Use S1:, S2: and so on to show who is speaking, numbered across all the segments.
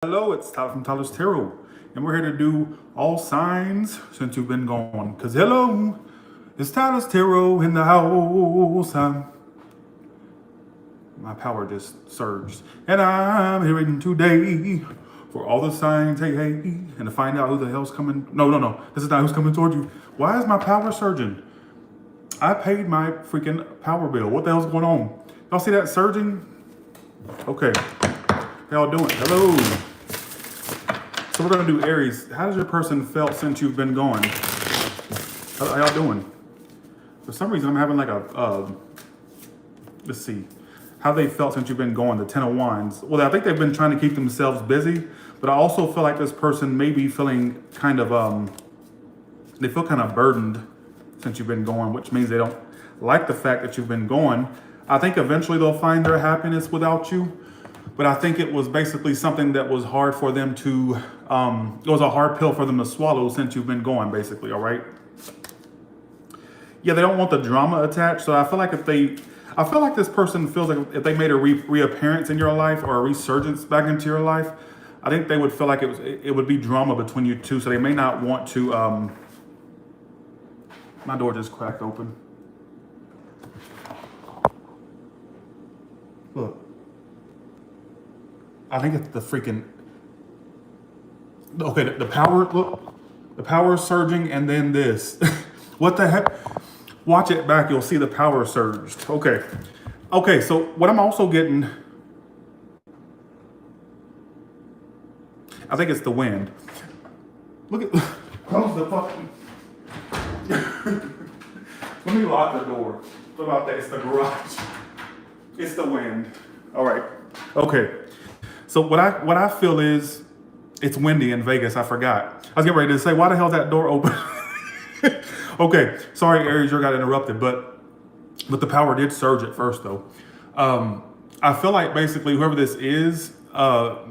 S1: Hello, it's Tyler from Tyler's Tarot, and we're here to do all signs since you've been gone. Because hello, it's Tyler's Tarot in the house. My power just surged. And I'm here waiting today for all the signs, hey, and to find out who the hell's coming. No, this is not who's coming toward you. Why is my power surging? I paid my freaking power bill. What the hell's going on? Y'all see that surging? Okay. How y'all doing? Hello. So we're gonna do Aries. How has your person felt since you've been gone? How y'all doing? For some reason, I'm having like let's see, how they felt since you've been gone, the 10 of Wands. Well, I think they've been trying to keep themselves busy, but I also feel like this person may be feeling kind of, they feel kind of burdened since you've been gone, which means they don't like the fact that you've been gone. I think eventually they'll find their happiness without you. But I think it was basically something that was hard for them to, it was a hard pill for them to swallow since you've been gone, basically, all right? Yeah, they don't want the drama attached. So I feel like I feel like this person feels like if they made a reappearance in your life or a resurgence back into your life, I think they would feel like it would be drama between you two. So they may not want to, my door just cracked open. Look. I think it's the freaking, okay, the power, look, the power is surging and then this. What the heck? Watch it back, you'll see the power surged. Okay, so what I'm also getting, I think it's the wind. Look at, close the fucking, let me lock the door. What about that? It's the garage. It's the wind. All right, okay. So what I feel is it's windy in Vegas. I forgot. I was getting ready to say, why the hell is that door open? Okay, sorry, Aries, you got interrupted, but the power did surge at first, though. I feel like basically whoever this is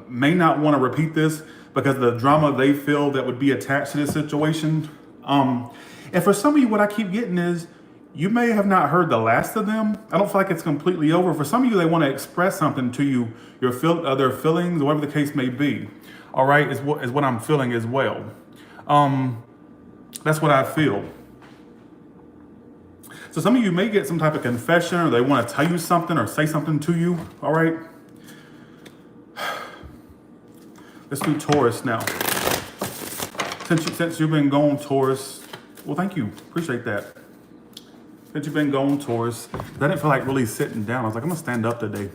S1: may not want to repeat this because the drama they feel that would be attached to this situation. And for some of you, what I keep getting is you may have not heard the last of them. I don't feel like it's completely over. For some of you, they want to express something to you, their feelings, or whatever the case may be. All right, is what I'm feeling as well. That's what I feel. So some of you may get some type of confession, or they want to tell you something or say something to you. All right. Let's do Taurus now. Since you've been gone, Taurus. Well, thank you. Appreciate that. Since you've been gone, Taurus, I didn't feel like really sitting down. I was like, I'm gonna stand up today.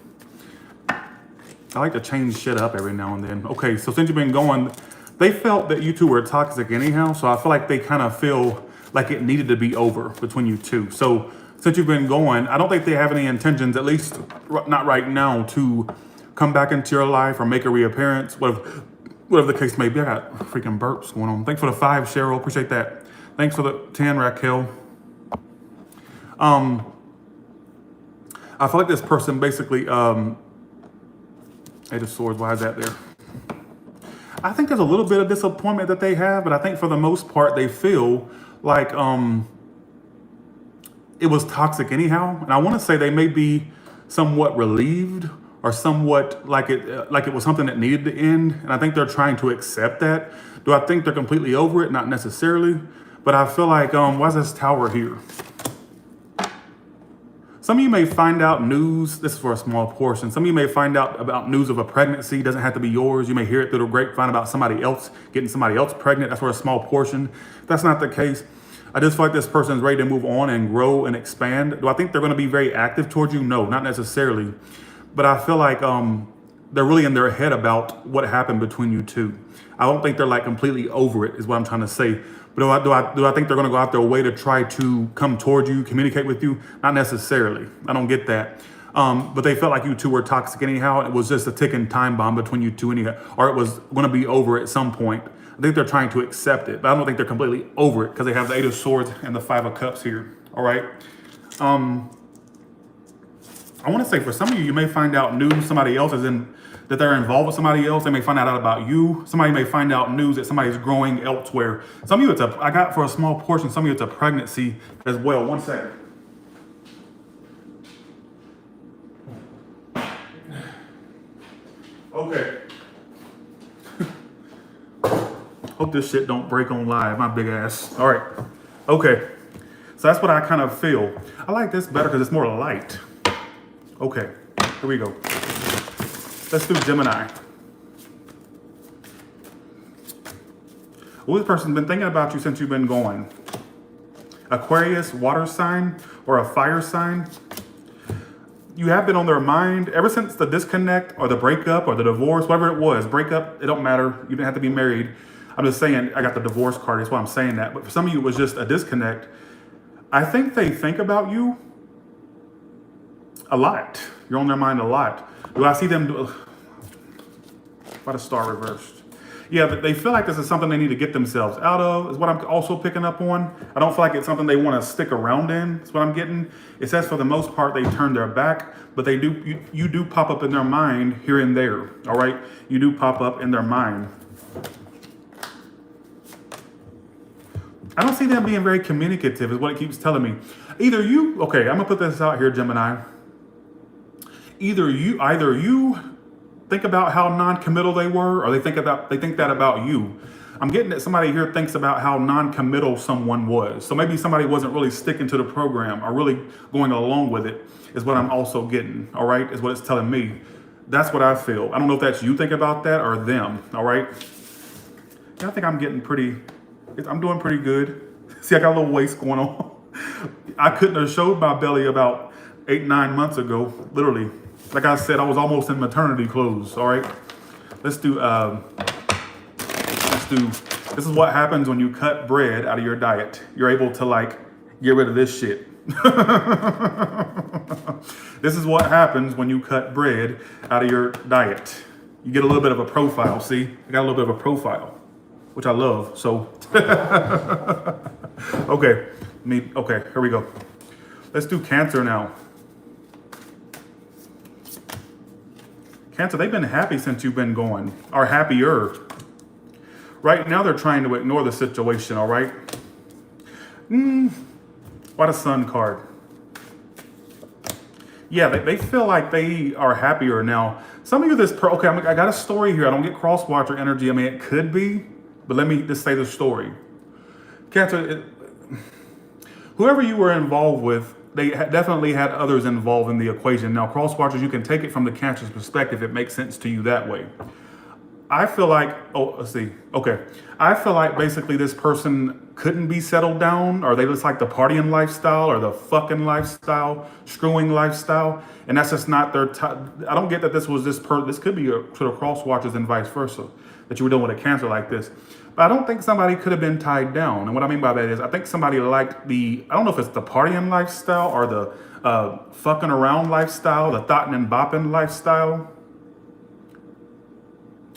S1: I like to change shit up every now and then. Okay, so since you've been gone, they felt that you two were toxic anyhow, so I feel like they kind of feel like it needed to be over between you two. So since you've been gone, I don't think they have any intentions, at least not right now, to come back into your life or make a reappearance, whatever the case may be. I got freaking burps going on. Thanks for the 5, Cheryl, appreciate that. Thanks for the 10, Raquel. I feel like this person basically, Eight of Swords, why is that there? I think there's a little bit of disappointment that they have, but I think for the most part, they feel like it was toxic anyhow. And I want to say they may be somewhat relieved or somewhat like it was something that needed to end. And I think they're trying to accept that. Do I think they're completely over it? Not necessarily. But I feel like, why is this tower here? Some of you may find out news, this is for a small portion. Some of you may find out about news of a pregnancy. It doesn't have to be yours. You may hear it through the grapevine about somebody else, getting somebody else pregnant. That's for a small portion. If that's not the case, I just feel like this person is ready to move on and grow and expand. Do I think they're going to be very active towards you? No, not necessarily. But I feel like they're really in their head about what happened between you two. I don't think they're like completely over it, is what I'm trying to say. But do I think they're going to go out their way to try to come toward you, communicate with you? Not necessarily. I don't get that. But they felt like you two were toxic anyhow. It was just a ticking time bomb between you two anyhow, or it was going to be over at some point. I think they're trying to accept it, but I don't think they're completely over it because they have the 8 of Swords and the 5 of Cups here. All right. I want to say for some of you, you may find out news somebody else is in, that they're involved with somebody else. They may find out about you. Somebody may find out news that somebody's growing elsewhere. Some of you, I got for a small portion, some of you it's a pregnancy as well. 1 second. Okay. Hope this shit don't break on live, my big ass. All right. Okay. So that's what I kind of feel. I like this better because it's more light. Okay. Here we go. Let's do Gemini. Well, this person's been thinking about you since you've been going. Aquarius, water sign, or a fire sign. You have been on their mind ever since the disconnect or the breakup or the divorce, whatever it was. Breakup, it don't matter. You didn't have to be married. I'm just saying, I got the divorce card. That's why I'm saying that. But for some of you, it was just a disconnect. I think they think about you a lot. You're on their mind a lot. Do I see them do? Why the star reversed? Yeah, they feel like this is something they need to get themselves out of, is what I'm also picking up on. I don't feel like it's something they want to stick around in, is what I'm getting. It says for the most part, they turn their back, but they do. You do pop up in their mind here and there, all right? You do pop up in their mind. I don't see them being very communicative, is what it keeps telling me. Either you, okay, I'm gonna put this out here, Gemini. Either you think about how non-committal they were, or they think that about you. I'm getting that somebody here thinks about how non-committal someone was. So maybe somebody wasn't really sticking to the program or really going along with it, is what I'm also getting, all right, is what it's telling me. That's what I feel. I don't know if that's you thinking about that or them, all right? Yeah, I think I'm getting I'm doing pretty good. See, I got a little waist going on. I couldn't have showed my belly about 8-9 months ago, literally. Like I said, I was almost in maternity clothes, all right? This is what happens when you cut bread out of your diet. You're able to like, get rid of this shit. This is what happens when you cut bread out of your diet. You get a little bit of a profile, see? I got a little bit of a profile, which I love, so. Okay, here we go. Let's do Cancer now. Cancer, they've been happy since you've been going, or happier. Right now, they're trying to ignore the situation, all right? Why the Sun card? Yeah, they feel like they are happier now. Some of you, okay, I got a story here. I don't get cross-watcher energy. I mean, it could be, but let me just say the story. Cancer, whoever you were involved with, they definitely had others involved in the equation. Now, cross-watchers, you can take it from the Cancer's perspective. It makes sense to you that way. I feel like, I feel like basically this person couldn't be settled down, or they just like the partying lifestyle or the fucking lifestyle, screwing lifestyle. And that's just not their I don't get that this was this could be to the cross-watchers and vice versa, that you were dealing with a Cancer like this. But I don't think somebody could have been tied down. And what I mean by that is I think somebody liked I don't know if it's the partying lifestyle or the fucking around lifestyle, the thotting and bopping lifestyle.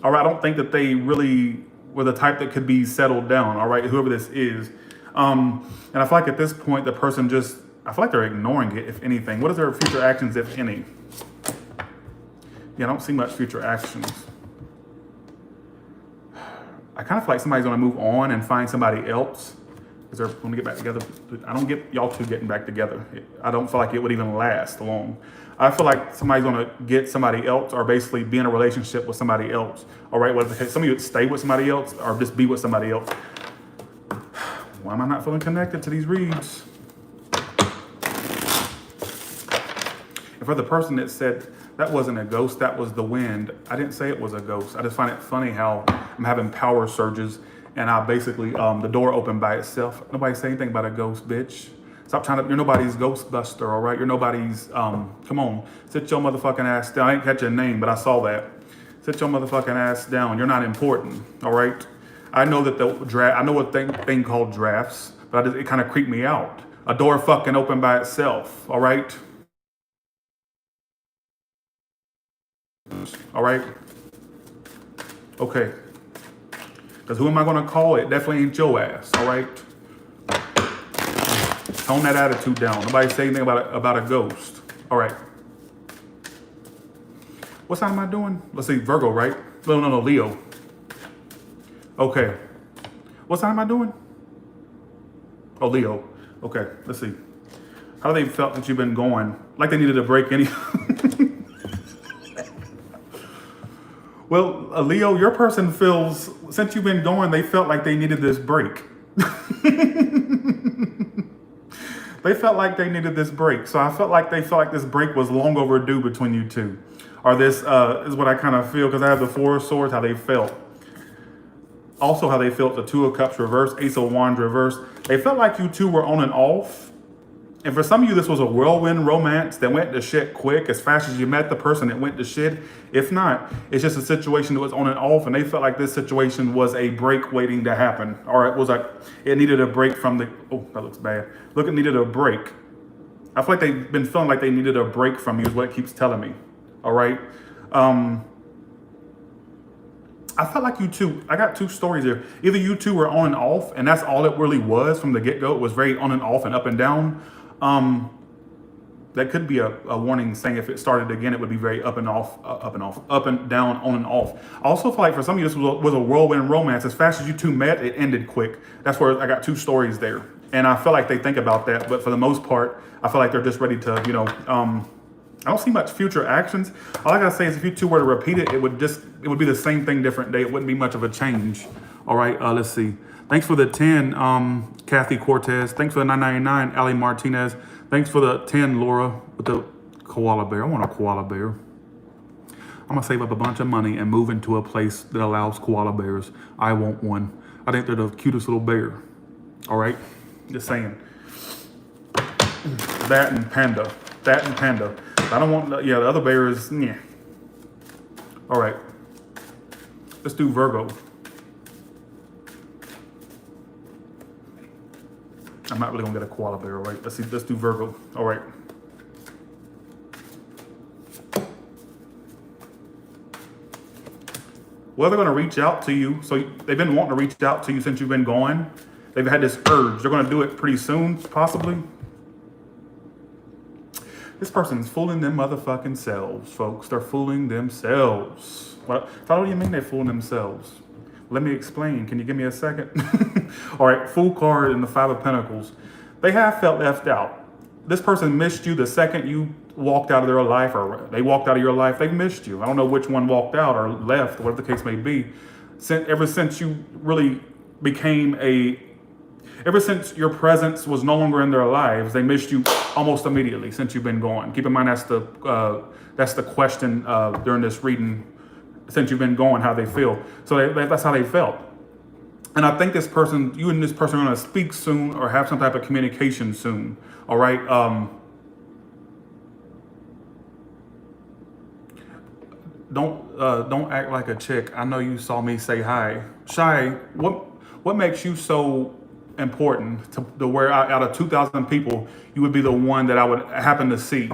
S1: All right, I don't think that they really were the type that could be settled down, all right, whoever this is. And I feel like at this point, the person I feel like they're ignoring it, if anything. What is their future actions, if any? Yeah, I don't see much future actions. I kind of feel like somebody's going to move on and find somebody else because they're going to get back together. I don't get y'all two getting back together. I don't feel like it would even last long. I feel like somebody's going to get somebody else or basically be in a relationship with somebody else. All right, whether some of you would stay with somebody else or just be with somebody else. Why am I not feeling connected to these reads? And for the person that said that wasn't a ghost, that was the wind, I didn't say it was a ghost. I just find it funny how I'm having power surges and I basically, the door opened by itself. Nobody say anything about a ghost, bitch. Stop trying to, you're nobody's Ghostbuster, all right? You're nobody's, come on, sit your motherfucking ass down. I didn't catch your name, but I saw that. Sit your motherfucking ass down. You're not important, all right? I know that I know a thing called drafts, but it kind of creeped me out. A door fucking opened by itself, all right? All right? Okay. Because who am I going to call? It definitely ain't your ass, all right? Tone that attitude down. Nobody say anything about a ghost. All right. What sign am I doing? Let's see, Virgo, right? No, Leo. Okay. What sign am I doing? Oh, Leo. Okay, let's see. How they felt that you've been going? Like they needed a break any... Well, Leo, your person feels, since you've been going, they felt like they needed this break. They felt like they needed this break. So I felt like they felt like this break was long overdue between you two. Or this is what I kind of feel, because I have the Four of Swords, how they felt. Also how they felt, the Two of Cups reverse, Ace of Wands reverse. They felt like you two were on and off. And for some of you, this was a whirlwind romance that went to shit quick. As fast as you met the person, it went to shit. If not, it's just a situation that was on and off, and they felt like this situation was a break waiting to happen. Or it was like, it needed a break from the, oh, that looks bad. Look, it needed a break. I feel like they've been feeling like they needed a break from you is what it keeps telling me. All right. I felt like you two, I got two stories here. Either you two were on and off, and that's all it really was from the get-go. It was very on and off and up and down. That could be a warning saying if it started again, it would be very up and off, up and off, up and down, on and off. I also feel like for some of you, this was a whirlwind romance. As fast as you two met, it ended quick. That's where I got two stories there. And I feel like they think about that, but for the most part, I feel like they're just ready to, I don't see much future actions. All I gotta say is if you two were to repeat it, it would be the same thing, different day. It wouldn't be much of a change. All right, let's see. Thanks for the 10, Kathy Cortez. Thanks for the 9.99, Ali Martinez. Thanks for the 10, Laura, with the koala bear. I want a koala bear. I'm gonna save up a bunch of money and move into a place that allows koala bears. I want one. I think they're the cutest little bear. All right, just saying. That and panda. That and panda. I don't want, yeah, the other bear is, yeah. All right, let's do Virgo. I'm not really gonna get a koala bear, all right? Let's do Virgo, all right. Well, they're gonna reach out to you. So they've been wanting to reach out to you since you've been gone. They've had this urge. They're gonna do it pretty soon, possibly. This person's fooling them motherfucking selves, folks. They're fooling themselves. What do you mean they're fooling themselves? Let me explain. Can you give me a second? All right, Fool card and the Five of Pentacles. They have felt left out. This person missed you the second you walked out of their life, or they walked out of your life. They missed you. I don't know which one walked out or left, whatever the case may be. Ever since you really became ever since your presence was no longer in their lives, they missed you almost immediately since you've been gone. Keep in mind that's the question during this reading. Since you've been gone, how they feel. So that's how they felt. And I think this person, you and this person are going to speak soon or have some type of communication soon. All right. Don't act like a chick. I know you saw me say hi. Shy, what makes you so important to where out of 2,000 people, you would be the one that I would happen to see?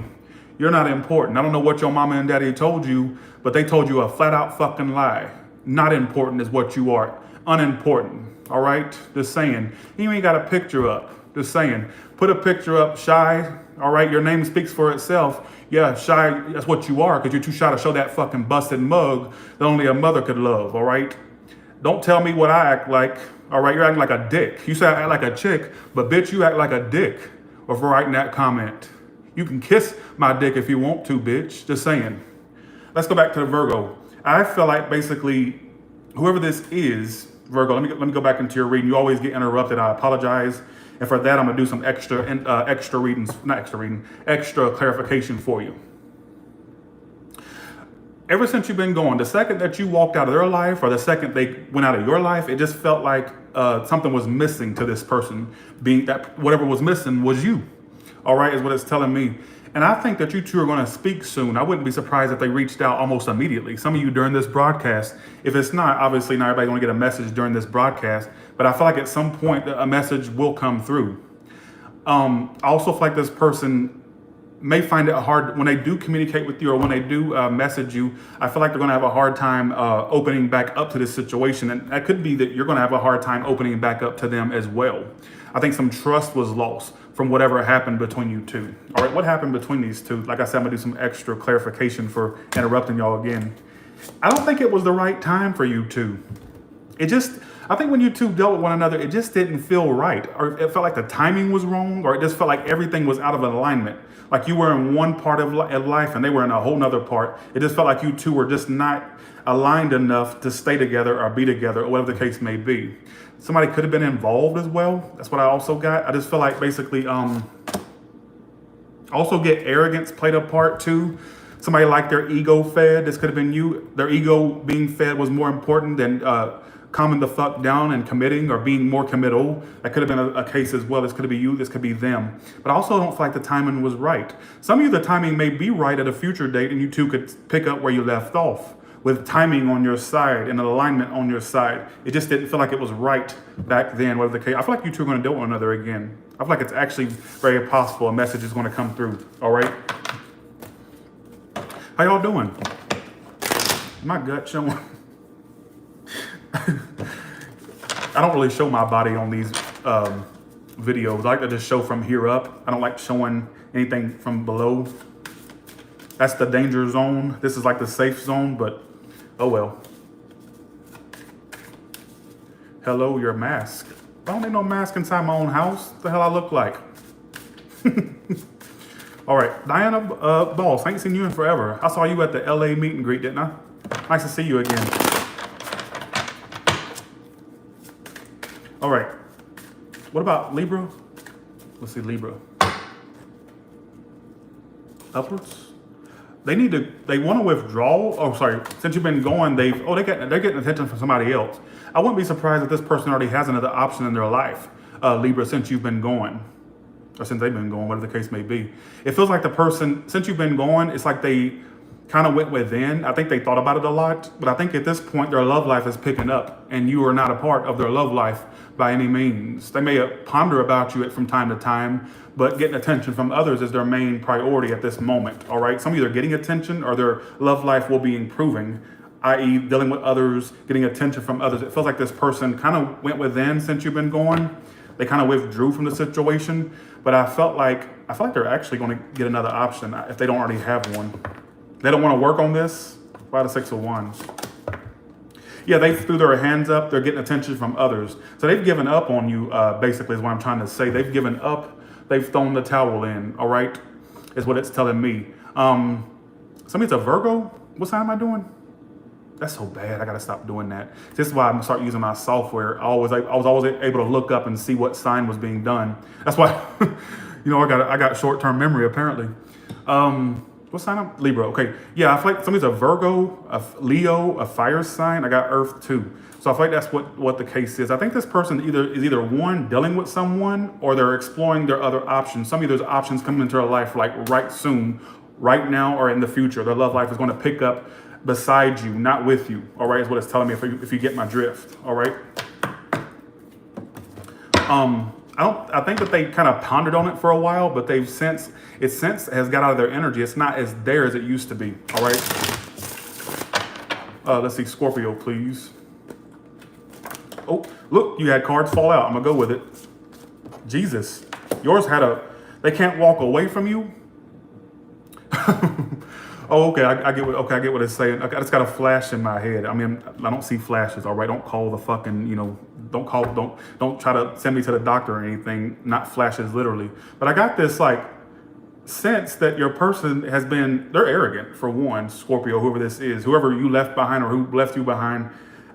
S1: You're not important. I don't know what your mama and daddy told you, but they told you a flat out fucking lie. Not important is what you are. Unimportant. All right? Just saying. You ain't got a picture up. Just saying. Put a picture up, Shy. All right? Your name speaks for itself. Yeah, Shy, that's what you are, because you're too shy to show that fucking busted mug that only a mother could love. All right? Don't tell me what I act like. All right? You're acting like a dick. You say I act like a chick, but bitch, you act like a dick. Or for writing that comment. You can kiss my dick if you want to, bitch. Just saying. Let's go back to the Virgo. I feel like basically whoever this is, Virgo, let me go back into your reading. You always get interrupted. I apologize. And for that, I'm going to do some extra clarification for you. Ever since you've been gone, the second that you walked out of their life or the second they went out of your life, it just felt like something was missing to this person. Being that whatever was missing was you. All right, is what it's telling me. And I think that you two are going to speak soon. I wouldn't be surprised if they reached out almost immediately. Some of you during this broadcast. If it's not, obviously not everybody's going to get a message during this broadcast. But I feel like at some point a message will come through. I also feel like this person may find it hard when they do communicate with you or when they do message you. I feel like they're going to have a hard time opening back up to this situation. And that could be that you're going to have a hard time opening back up to them as well. I think some trust was lost from whatever happened between you two. All right, what happened between these two? Like I said, I'm gonna do some extra clarification for interrupting y'all again. I don't think it was the right time for you two. I think when you two dealt with one another, it just didn't feel right. Or it felt like the timing was wrong, or it just felt like everything was out of alignment. Like you were in one part of life and they were in a whole nother part. It just felt like you two were just not aligned enough to stay together or be together, or whatever the case may be. Somebody could have been involved as well. That's what I also got. I just feel like basically, also get arrogance played a part too. Somebody like their ego fed. This could have been you. Their ego being fed was more important than calming the fuck down and committing or being more committal. That could have been a case as well. This could be you. This could be them. But I also don't feel like the timing was right. Some of you, the timing may be right at a future date and you two could pick up where you left off with timing on your side and an alignment on your side. It just didn't feel like it was right back then, whatever the case. I feel like you two are going to deal with one another again. I feel like it's actually very possible a message is going to come through, all right? How y'all doing? My gut showing. I don't really show my body on these videos. I like to just show from here up. I don't like showing anything from below. That's the danger zone. This is like the safe zone, but oh well. Hello, your mask. I don't need no mask inside my own house. What the hell I look like? All right, Diana Boss, I ain't seen you in forever. I saw you at the LA meet and greet, didn't I? Nice to see you again. All right, what about Libre? Let's see, Libre. Upwards? They want to withdraw. Oh, sorry. Since you've been going, they're getting attention from somebody else. I wouldn't be surprised if this person already has another option in their life, Libra, since you've been going, or since they've been going, whatever the case may be. It feels like the person, since you've been going, it's like they kind of went within. I think they thought about it a lot, but I think at this point their love life is picking up, and you are not a part of their love life by any means. They may ponder about you from time to time, but getting attention from others is their main priority at this moment, all right? Some of you are getting attention or their love life will be improving, i.e. dealing with others, getting attention from others. It feels like this person kind of went within since you've been going. They kind of withdrew from the situation, but I feel like they're actually going to get another option if they don't already have one. They don't want to work on this. Why the 6 of Wands? Yeah, they threw their hands up. They're getting attention from others. So they've given up on you, basically, is what I'm trying to say. They've given up. They've thrown the towel in, all right, is what it's telling me. Somebody's a Virgo? What sign am I doing? That's so bad. I got to stop doing that. This is why I'm going to start using my software. I was always able to look up and see what sign was being done. That's why, I got short-term memory, apparently. What sign am I? Libra. Okay. Yeah, I feel like somebody's a Virgo, a Leo, a fire sign. I got Earth too. So I feel like that's what the case is. I think this person is either one, dealing with someone, or they're exploring their other options. Some of you, there's options coming into their life like right soon, right now, or in the future. Their love life is going to pick up beside you, not with you. All right, is what it's telling me if you get my drift. All right. I think that they kind of pondered on it for a while, but they've since has got out of their energy. It's not as there as it used to be. All right. Let's see, Scorpio, please. Oh, look, you had cards fall out. I'm gonna go with it. Jesus, yours they can't walk away from you. Oh, okay, I get what it's saying. I just got a flash in my head. I mean, I don't see flashes, all right? Don't call the fucking, don't try to send me to the doctor or anything, not flashes literally. But I got this like sense that your person they're arrogant for one, Scorpio, whoever this is, whoever you left behind or who left you behind.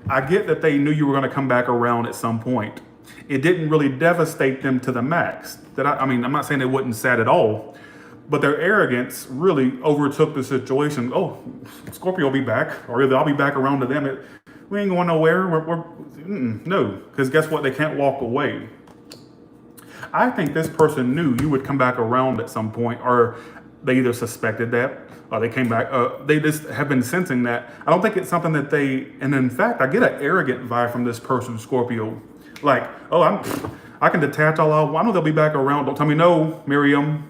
S1: I get that they knew you were going to come back around at some point. It didn't really devastate them to the max. I'm not saying they wasn't sad at all, but their arrogance really overtook the situation. Oh, Scorpio will be back, or either I'll be back around to them. We ain't going nowhere. No, because guess what? They can't walk away. I think this person knew you would come back around at some point, or they either suspected that, or they came back. They just have been sensing that. I don't think it's something that and in fact, I get an arrogant vibe from this person, Scorpio. Like, oh, I can detach all out. I know they'll be back around. Don't tell me no, Miriam.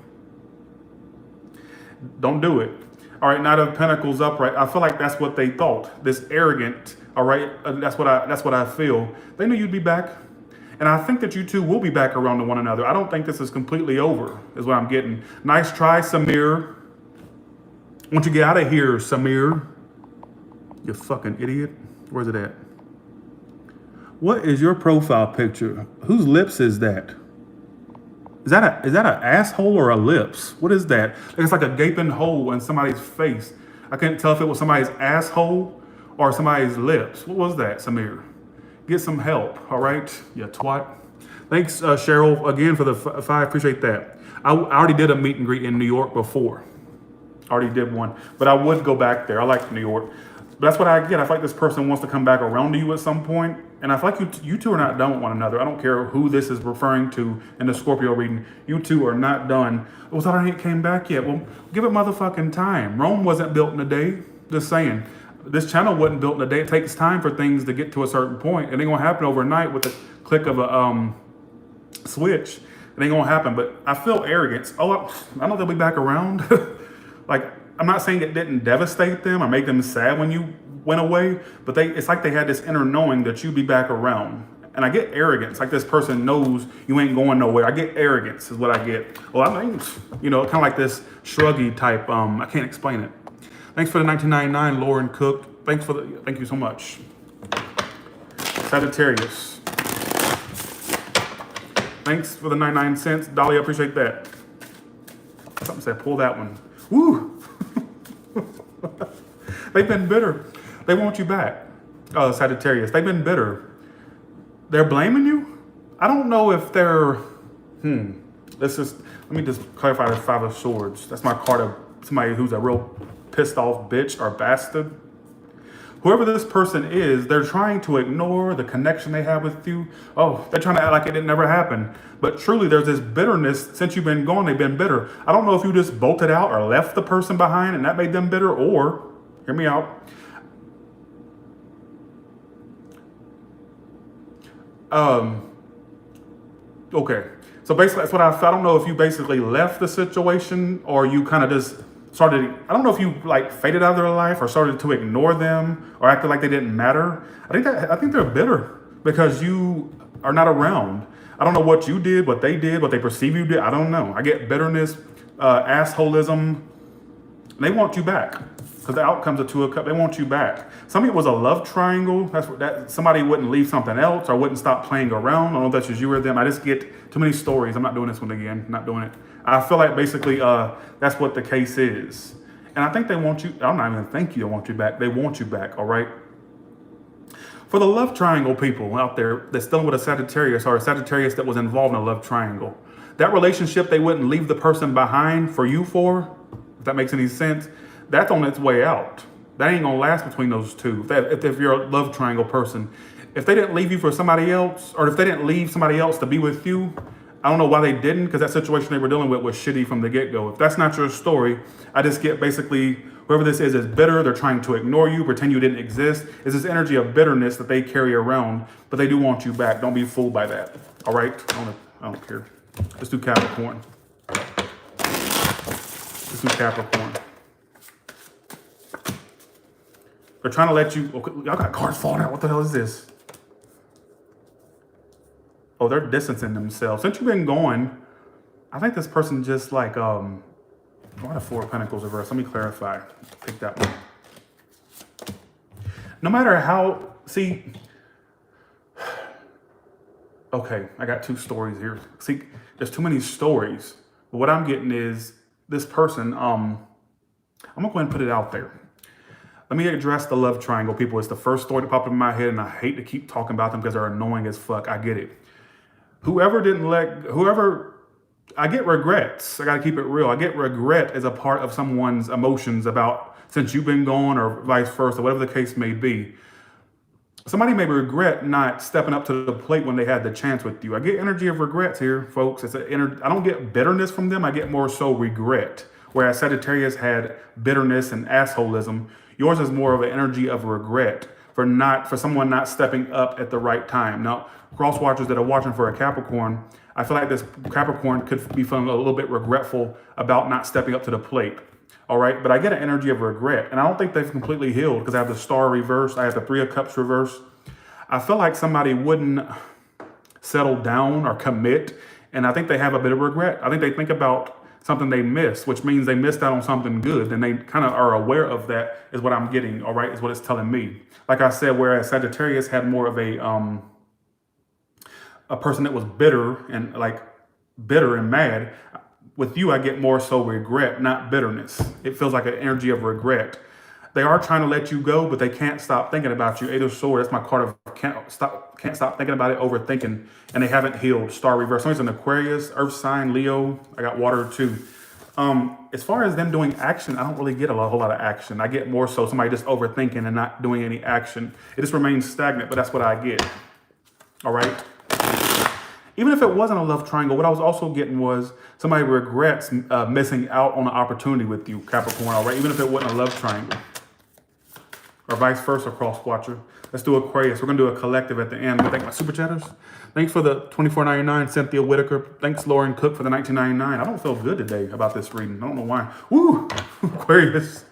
S1: Don't do it. All right, Knight of Pentacles upright. I feel like that's what they thought. This arrogant. All right, that's what I feel. They knew you'd be back, and I think that you two will be back around to one another. I don't think this is completely over. Is what I'm getting. Nice try, Samir. Once you get out of here, Samir. You fucking idiot. Where's it at? What is your profile picture? Whose lips is that? Is that an asshole or a lips? What is that? It's like a gaping hole in somebody's face. I couldn't tell if it was somebody's asshole or somebody's lips. What was that, Samir? Get some help, all right? You twat. Thanks, Cheryl, again for the five. Appreciate that. I already did a meet and greet in New York before. Already did one, but I would go back there. I like New York. But that's what I get. I feel like this person wants to come back around to you at some point. And I feel like you two are not done with one another. I don't care who this is referring to in the Scorpio reading. You two are not done. It was I ain't came back yet. Well, give it motherfucking time. Rome wasn't built in a day. Just saying. This channel wasn't built in a day. It takes time for things to get to a certain point. It ain't gonna happen overnight with the click of a switch. It ain't gonna happen. But I feel arrogance. Oh, I know they'll be back around. Like, I'm not saying it didn't devastate them or make them sad when you went away, but it's like they had this inner knowing that you'd be back around. And I get arrogance, like this person knows you ain't going nowhere. I get arrogance is what I get. Well, I mean, kind of like this shruggy type. I can't explain it. Thanks for the 1999, Lauren Cook. Thank you so much. Sagittarius. Thanks for the 99 cents, Dolly. I appreciate that. Something said, pull that one. Woo! They've been bitter. They want you back. Sagittarius. They've been bitter. They're blaming you? I don't know if they're... Let me just clarify the Five of Swords. That's my card of somebody who's a real pissed off bitch or bastard. Whoever this person is, they're trying to ignore the connection they have with you. Oh, they're trying to act like it didn't never happen. But truly, there's this bitterness. Since you've been gone, they've been bitter. I don't know if you just bolted out or left the person behind and that made them bitter, or, hear me out, okay. So basically, that's what I don't know if you basically left the situation or you kind of just started, I don't know if you like faded out of their life or started to ignore them or acted like they didn't matter. I think they're bitter because you are not around. I don't know what you did, what they perceive you did. I don't know. I get bitterness, assholism. They want you back because the outcomes of Two of Cups. They want you back. Some of it was a love triangle. That somebody wouldn't leave something else or wouldn't stop playing around. I don't know if that's just you or them. I just get too many stories. I'm not doing this one again. I'm not doing it. I feel like basically that's what the case is. And I think they want you. I'm not even think you want you back. They want you back. All right. For the love triangle people out there that's dealing with a Sagittarius or a Sagittarius that was involved in a love triangle, that relationship they wouldn't leave the person behind for you for, if that makes any sense, that's on its way out. That ain't gonna last between those two. If you're a love triangle person, if they didn't leave you for somebody else, or if they didn't leave somebody else to be with you, I don't know why they didn't, because that situation they were dealing with was shitty from the get-go. If that's not your story, I just get basically whoever this is bitter. They're trying to ignore you, pretend you didn't exist. It's this energy of bitterness that they carry around, but they do want you back. Don't be fooled by that. All right? I don't care. Let's do Capricorn. Let's do Capricorn. They're trying to let you... Okay, y'all got cards falling out. What the hell is this? Oh, they're distancing themselves. Since you've been gone, I think this person just like... why the Four of Pentacles reverse? Let me clarify. Take that one. No matter how... See... Okay, I got two stories here. See, there's too many stories. But what I'm getting is this person... I'm going to go ahead and put it out there. Let me address the love triangle, people. It's the first story that popped in my head, and I hate to keep talking about them because they're annoying as fuck. I get it. I get regrets. I got to keep it real. I get regret as a part of someone's emotions about since you've been gone or vice versa, whatever the case may be. Somebody may regret not stepping up to the plate when they had the chance with you. I get energy of regrets here, folks. I don't get bitterness from them. I get more so regret. Whereas Sagittarius had bitterness and assholism, yours is more of an energy of regret for someone not stepping up at the right time. Now, cross watchers that are watching for a Capricorn, I feel like this Capricorn could be feeling a little bit regretful about not stepping up to the plate. All right, but I get an energy of regret, and I don't think they've completely healed because I have the Star reversed, I have the Three of Cups reversed. I feel like somebody wouldn't settle down or commit, and I think they have a bit of regret. I think they think about something they missed, which means they missed out on something good, and they kind of are aware of that, is what I'm getting, all right, is what it's telling me. Like I said, whereas Sagittarius had more of a a person that was bitter and mad. With you, I get more so regret, not bitterness. It feels like an energy of regret. They are trying to let you go, but they can't stop thinking about you. Eight of Swords, that's my card of can't stop thinking about it, overthinking, and they haven't healed. Star reverse. Somebody's an Aquarius, Earth sign, Leo. I got water too. As far as them doing action, I don't really get a whole lot of action. I get more so somebody just overthinking and not doing any action. It just remains stagnant, but that's what I get. All right. Even if it wasn't a love triangle, what I was also getting was somebody regrets missing out on an opportunity with you, Capricorn. All right. Even if it wasn't a love triangle. Or vice versa, cross watcher. Let's do Aquarius. We're going to do a collective at the end. Thank my super chatters. Thanks for the $24.99, Cynthia Whitaker. Thanks, Lauren Cook, for the $19.99. I don't feel good today about this reading. I don't know why. Woo! Aquarius.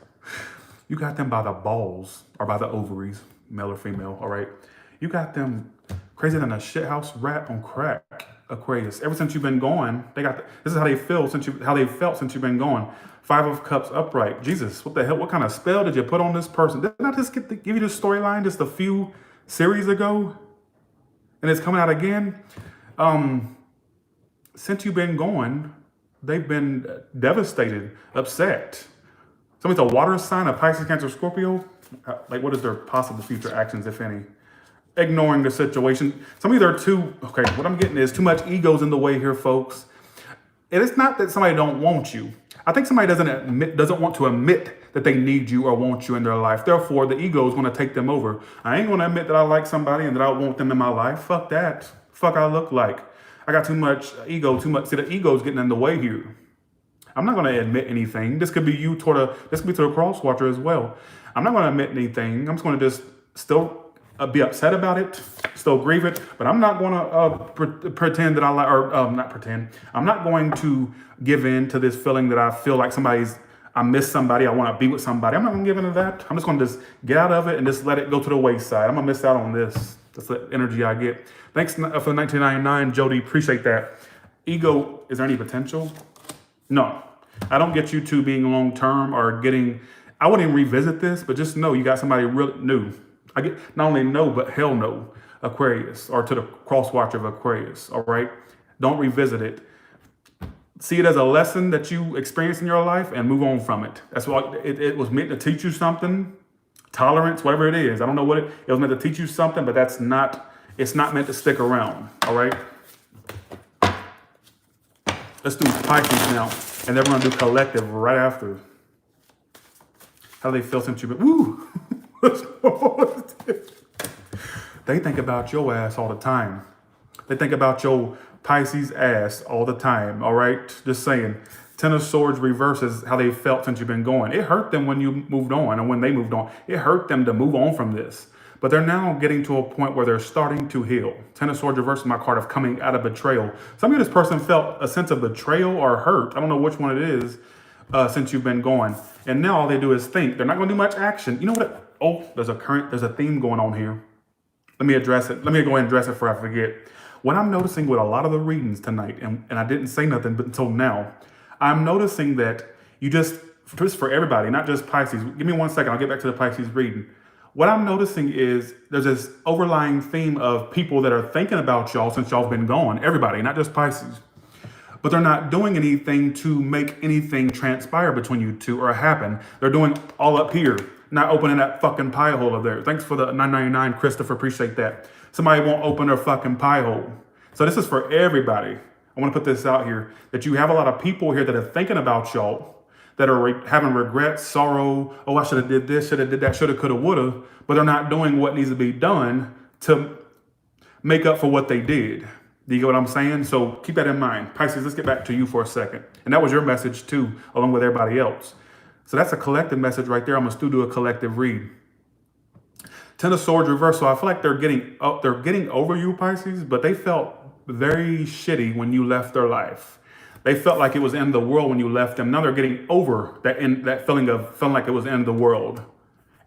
S1: You got them by the balls or by the ovaries, male or female, all right? You got them crazier than a shithouse rat on crack, Aquarius. Ever since you've been gone, this is how they felt since you've been gone. Five of Cups upright. Jesus, what the hell? What kind of spell did you put on this person? Didn't I just give you this storyline just a few series ago? And it's coming out again? Since you've been gone, they've been devastated, upset. Somebody's a water sign, a Pisces, Cancer, Scorpio. Like, what is their possible future actions, if any? Ignoring the situation. Some of you are okay, what I'm getting is too much ego's in the way here, folks. And it's not that somebody don't want you. I think somebody doesn't want to admit that they need you or want you in their life. Therefore, the ego is going to take them over. I ain't going to admit that I like somebody and that I want them in my life. Fuck that. Fuck I look like. I got too much ego, See, the ego is getting in the way here. I'm not going to admit anything. This could be this could be to the cross watcher as well. I'm not going to admit anything. I'm just going to just still be upset about it, still grieve it, but I'm not going to pretend that not pretend. I'm not going to give in to this feeling that I feel like I miss somebody, I want to be with somebody. I'm not going to give in to that. I'm just going to just get out of it and just let it go to the wayside. I'm going to miss out on this. That's the energy I get. Thanks for the 1999, Jody. Appreciate that. Ego, is there any potential? No. I don't get you two being long-term or I wouldn't even revisit this, but just know you got somebody really new. I get not only no, but hell no, Aquarius, or to the cross watcher of Aquarius, all right? Don't revisit it. See it as a lesson that you experienced in your life and move on from it. That's what it was meant to teach you something, tolerance, whatever it is. I don't know what it was meant to teach you something, but it's not meant to stick around, all right? Let's do Pisces now, and then we're gonna do collective right after. How do they feel since you've been, woo! They think about your ass all the time. They think about your Pisces ass all the time, all right? Just saying. Ten of Swords reverses how they felt since you've been going. It hurt them when you moved on and when they moved on. It hurt them to move on from this. But they're now getting to a point where they're starting to heal. Ten of Swords reverses my card of coming out of betrayal. Some of you, this person felt a sense of betrayal or hurt. I don't know which one it is since you've been gone. And now all they do is think. They're not going to do much action. You know what? Oh, there's a theme going on here. Let me address it. Let me go ahead and address it before I forget. What I'm noticing with a lot of the readings tonight, and I didn't say nothing but until now, I'm noticing that you just for everybody, not just Pisces. Give me 1 second. I'll get back to the Pisces reading. What I'm noticing is there's this overlying theme of people that are thinking about y'all since y'all been gone. Everybody, not just Pisces. But they're not doing anything to make anything transpire between you two or happen. They're doing all up here. Not opening that fucking pie hole of theirs. Thanks for the $9.99, Christopher. Appreciate that. Somebody won't open their fucking pie hole. So this is for everybody. I want to put this out here, that you have a lot of people here that are thinking about y'all, that are having regrets, sorrow. Oh, I should have did this, should have did that, should have, could have, would have. But they're not doing what needs to be done to make up for what they did. Do you get what I'm saying? So keep that in mind. Pisces, let's get back to you for a second. And that was your message too, along with everybody else. So that's a collective message right there. I'm going to still do a collective read. Ten of Swords reverse. So I feel like they're getting over you, Pisces, but they felt very shitty when you left their life. They felt like it was the end of the world when you left them. Now they're getting over that feeling of feeling like it was the end of the world.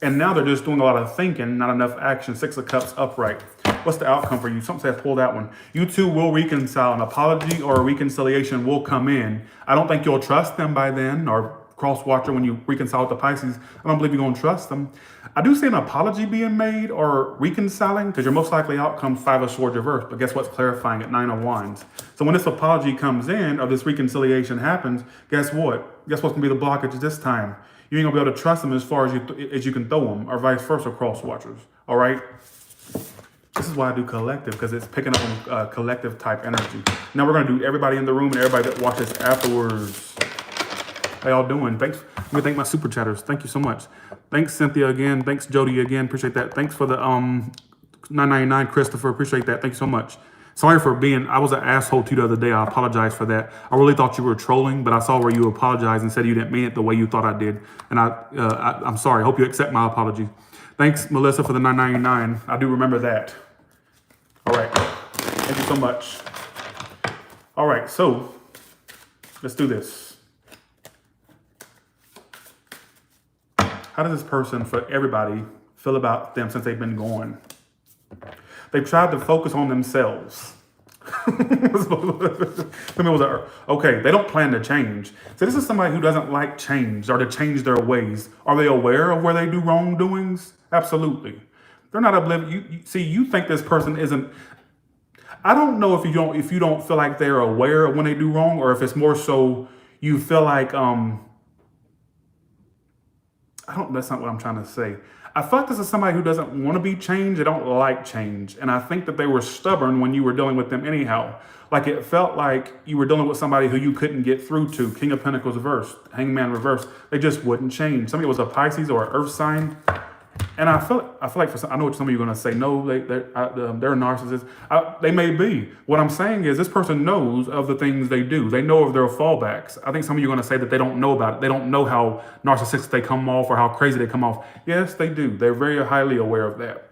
S1: And now they're just doing a lot of thinking, not enough action. Six of Cups upright. What's the outcome for you? Something said pull that one. You two will reconcile. An apology or a reconciliation will come in. I don't think you'll trust them by then, or cross watcher, when you reconcile with the Pisces, I don't believe you're going to trust them. I do see an apology being made or reconciling, because your most likely outcome 5 of Swords reversed. But guess what's clarifying at 9 of Wands? So when this apology comes in or this reconciliation happens, guess what? Guess what's going to be the blockage this time? You ain't going to be able to trust them as far as you can throw them, or vice versa, cross watchers. All right? This is why I do collective, because it's picking up on collective type energy. Now we're going to do everybody in the room and everybody that watches afterwards. How y'all doing? Thanks. Let me thank my super chatters. Thank you so much. Thanks, Cynthia, again. Thanks, Jody, again. Appreciate that. Thanks for the 999, Christopher. Appreciate that. Thank you so much. Sorry for I was an asshole to you the other day. I apologize for that. I really thought you were trolling, but I saw where you apologized and said you didn't mean it the way you thought I did. And I'm sorry. I hope you accept my apology. Thanks, Melissa, for the 999. I do remember that. All right. Thank you so much. All right. So let's do this. How does this person, for everybody, feel about them since they've been gone? They've tried to focus on themselves. Okay, they don't plan to change. So this is somebody who doesn't like change or to change their ways. Are they aware of where they do wrongdoings? Absolutely. They're not oblivious. You think this person isn't. I don't know if you don't feel like they're aware of when they do wrong, or if it's more so you feel like that's not what I'm trying to say. I feel like this is somebody who doesn't want to be changed. They don't like change. And I think that they were stubborn when you were dealing with them anyhow. Like it felt like you were dealing with somebody who you couldn't get through to. King of Pentacles reversed, Hangman reversed. They just wouldn't change. Somebody was a Pisces or an Earth sign. And I feel like I know what some of you are going to say. No, they're narcissists. They may be. What I'm saying is this person knows of the things they do. They know of their fallbacks. I think some of you are going to say that they don't know about it. They don't know how narcissistic they come off or how crazy they come off. Yes, they do. They're very highly aware of that,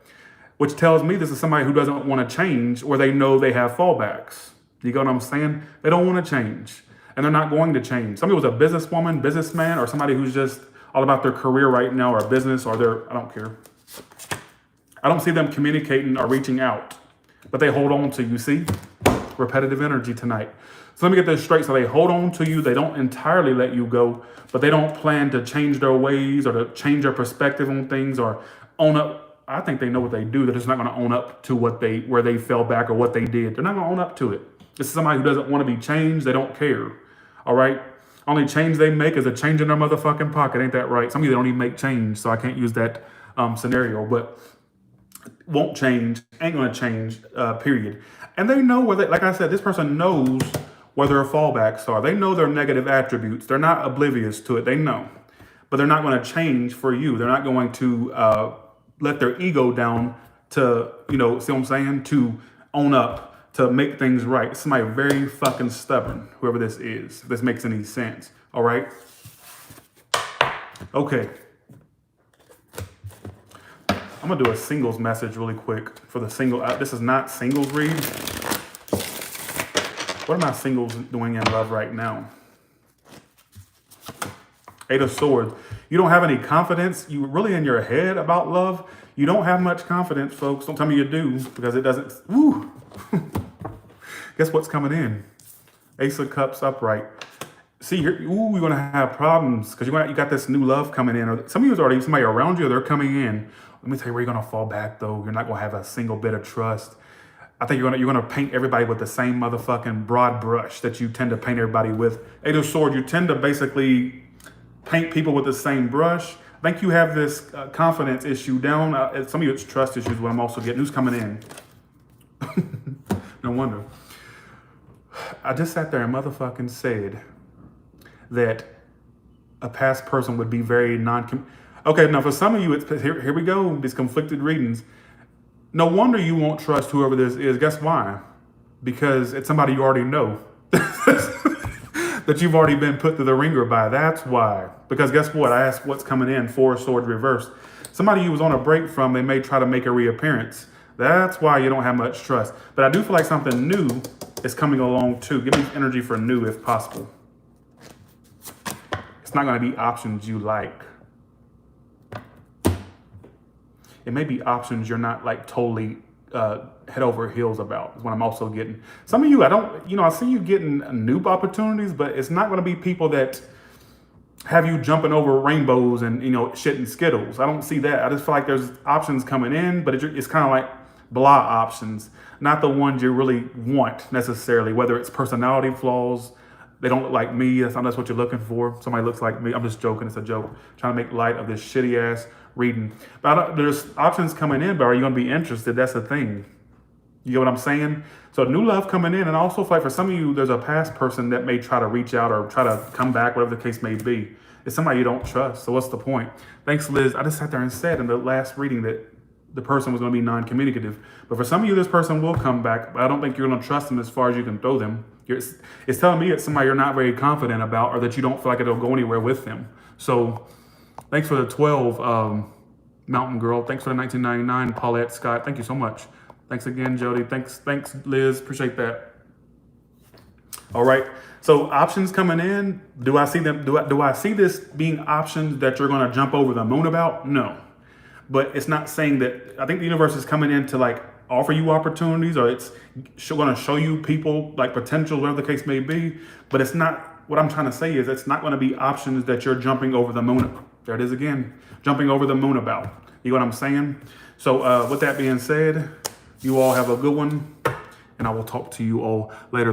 S1: which tells me this is somebody who doesn't want to change, or they know they have fallbacks. You get what I'm saying? They don't want to change, and they're not going to change. Somebody was a businesswoman, businessman, or somebody who's just all about their career right now, or business, or I don't care. I don't see them communicating or reaching out, but they hold on to you. See, repetitive energy tonight. So let me get this straight. So they hold on to you. They don't entirely let you go, but they don't plan to change their ways or to change their perspective on things or own up. I think they know what they do. They're just not going to own up to where they fell back or what they did. They're not going to own up to it. This is somebody who doesn't want to be changed. They don't care. All right. Only change they make is a change in their motherfucking pocket. Ain't that right? Some of you don't even make change, so I can't use that scenario. But won't change, ain't going to change, period. And they know like I said, this person knows where their fallbacks are. They know their negative attributes. They're not oblivious to it. They know. But they're not going to change for you. They're not going to let their ego down to, see what I'm saying? To own up. To make things right. Somebody very fucking stubborn, whoever this is, if this makes any sense. All right? Okay. I'm going to do a singles message really quick for the single. This is not singles read. What are my singles doing in love right now? 8 of Swords. You don't have any confidence. You really in your head about love. You don't have much confidence, folks. Don't tell me you do, because it doesn't. Woo. Guess what's coming in? Ace of Cups upright. See, you're going to have problems because you got this new love coming in. Or some of you is already somebody around you. They're coming in. Let me tell you where you're going to fall back, though. You're not going to have a single bit of trust. I think you're going to paint everybody with the same motherfucking broad brush that you tend to paint everybody with. 8 of Swords, you tend to basically paint people with the same brush. I think you have this confidence issue down. Some of you, it's trust issues, what I'm also getting. Who's coming in? No wonder. I just sat there and motherfucking said that a past person would be very Okay, now for some of you, here we go, these conflicted readings. No wonder you won't trust whoever this is. Guess why? Because it's somebody you already know. That you've already been put through the ringer by. That's why. Because guess what? I asked what's coming in. 4 of Swords reversed. Somebody you was on a break from, they may try to make a reappearance. That's why you don't have much trust. But I do feel like something new is coming along too. Give me energy for new if possible. It's not going to be options you like. It may be options you're not like totally head over heels about, is what I'm also getting. Some of you, I see you getting new opportunities, but it's not going to be people that have you jumping over rainbows and, you know, shitting Skittles. I don't see that. I just feel like there's options coming in, but it's kind of like blah options, not the ones you really want necessarily, whether it's personality flaws, they don't look like me, that's what you're looking for. Somebody looks like me. I'm just joking, it's a joke. Trying to make light of this shitty ass reading. But there's options coming in, but are you gonna be interested? That's the thing. You get what I'm saying? So new love coming in, and also feel like for some of you, there's a past person that may try to reach out or try to come back, whatever the case may be. It's somebody you don't trust. So what's the point? Thanks, Liz. I just sat there and said in the last reading that the person was going to be non-communicative. But for some of you, this person will come back, but I don't think you're going to trust them as far as you can throw them. It's telling me it's somebody you're not very confident about, or that you don't feel like it'll go anywhere with them. So thanks for the 12, Mountain Girl. Thanks for the 1999, Paulette Scott. Thank you so much. Thanks again, Jody. Thanks, Liz. Appreciate that. All right. So options coming in. Do I see them? Do I see this being options that you're going to jump over the moon about? No. But it's not saying that. I think the universe is coming in to like offer you opportunities, or it's going to show you people like potential, whatever the case may be. But it's not. What I'm trying to say is it's not going to be options that you're jumping over the moon. There it is again. Jumping over the moon about. You know what I'm saying? So with that being said, you all have a good one, and I will talk to you all later.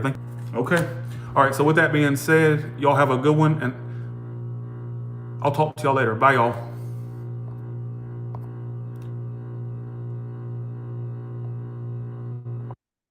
S1: Okay. All right. So with that being said, y'all have a good one, and I'll talk to y'all later. Bye, y'all.